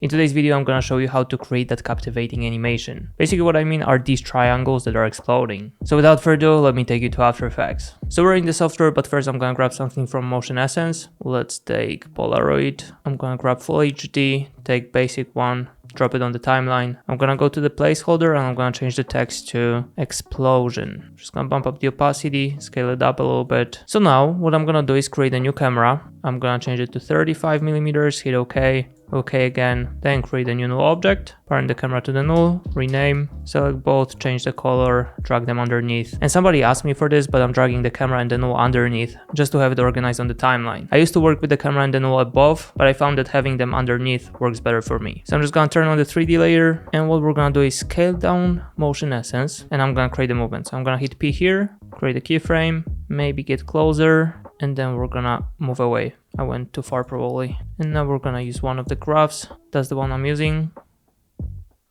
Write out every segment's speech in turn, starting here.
In today's video, I'm gonna show you how to create that captivating animation. Basically what I mean are these triangles that are exploding. So without further ado, let me take you to After Effects. So we're in the software, but first I'm gonna grab something from Motion Essence. Let's take Polaroid. I'm gonna grab Full HD, take basic one, drop it on the timeline. I'm gonna go to the placeholder and I'm gonna change the text to explosion. Just gonna bump up the opacity, scale it up a little bit. So now what I'm gonna do is create a new camera. I'm gonna change it to 35 millimeters, hit OK. OK again, then create a new null object, parent the camera to the null, rename, select both, change the color, drag them underneath. And somebody asked me for this, but I'm dragging the camera and the null underneath just to have it organized on the timeline. I used to work with the camera and the null above, but I found that having them underneath works better for me. So I'm just gonna turn on the 3D layer, and what we're gonna do is scale down Motion Essence, and I'm gonna create the movement. So I'm gonna hit P here, create a keyframe, maybe get closer, and then we're gonna move away. I went too far probably. And now we're gonna use one of the graphs. That's the one I'm using.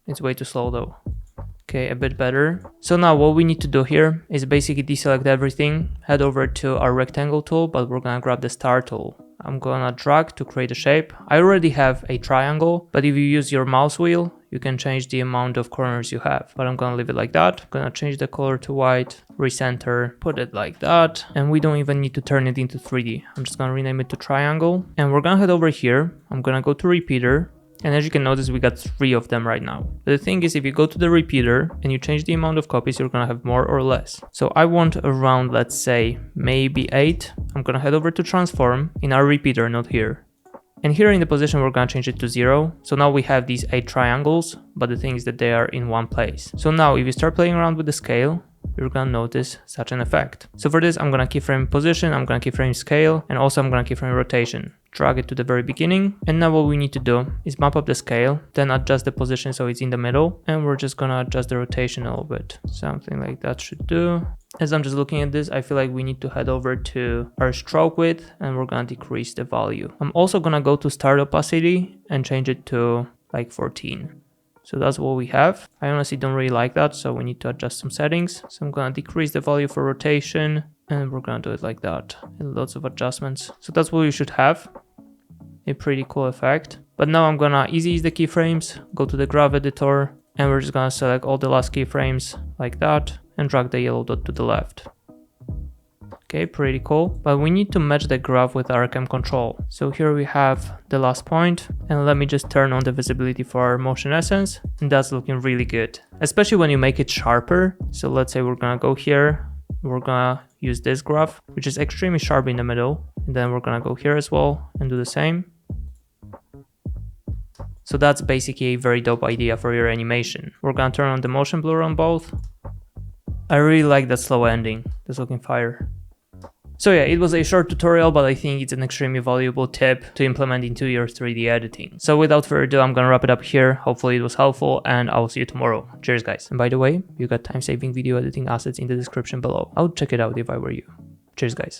It's way too slow though. Okay, a bit better. So now what we need to do here is basically deselect everything, head over to our rectangle tool, but we're gonna grab the star tool. I'm gonna drag to create a shape. I already have a triangle, but if you use your mouse wheel, you can change the amount of corners you have. But I'm gonna leave it like that. I'm gonna change the color to white, recenter, put it like that. And we don't even need to turn it into 3D. I'm just gonna rename it to triangle. And we're gonna head over here. I'm gonna go to repeater. And as you can notice, we got 3 of them right now. But the thing is, if you go to the repeater and you change the amount of copies, you're gonna have more or less. So I want around, let's say, maybe 8. I'm gonna head over to transform in our repeater, not here. And here in the position, we're gonna change it to 0. So now we have these 8 triangles, but the thing is that they are in one place. So now if you start playing around with the scale, you're gonna notice such an effect. So for this, I'm gonna keyframe position, I'm gonna keyframe scale, and also I'm gonna keyframe rotation. Drag it to the very beginning. And now what we need to do is map up the scale, then adjust the position so it's in the middle. And we're just gonna adjust the rotation a little bit. Something like that should do. As I'm just looking at this, I feel like we need to head over to our stroke width and we're gonna decrease the value. I'm also gonna go to start opacity and change it to like 14. So that's what we have. I honestly don't really like that, so we need to adjust some settings. So I'm gonna decrease the value for rotation and we're gonna do it like that. And lots of adjustments. So that's what you should have. A pretty cool effect. But now I'm gonna easy ease the keyframes, go to the graph editor, and we're just gonna select all the last keyframes like that and drag the yellow dot to the left. Okay, pretty cool. But we need to match the graph with our cam control. So here we have the last point, and let me just turn on the visibility for our Motion Essence, and that's looking really good, especially when you make it sharper. So let's say we're gonna go here, we're gonna use this graph, which is extremely sharp in the middle, and then we're gonna go here as well and do the same. So that's basically a very dope idea for your animation. We're gonna turn on the motion blur on both. I really like that slow ending. That's looking fire. So yeah, it was a short tutorial, but I think it's an extremely valuable tip to implement into your 3D editing. So without further ado, I'm gonna wrap it up here. Hopefully it was helpful, and I'll see you tomorrow. Cheers, guys. And by the way, you got time-saving video editing assets in the description below. I would check it out if I were you. Cheers, guys.